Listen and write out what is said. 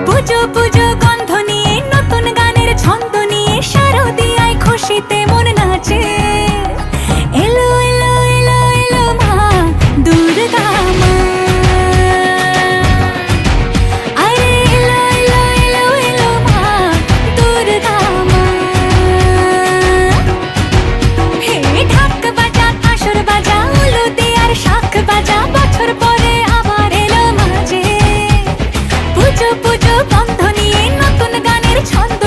পুজো পুজো গন্ধ নিয়ে, নতুন গানের ছন্দ নিয়ে, শারদিয়ায় খুশিতে মন নাচে। এলো এলো এলো এলো মা দুর্গা মা, আরে এলো এলো এলো এলো মা দুর্গা মা। হে ঢাক বাজা, কাসর বাজা, উলুদে আর শাঁখ বাজা, বছর পরে আবার এলো মাঝে। পুজো পুজো গন্ধ নিয়ে, নতুন গানের ছন্দ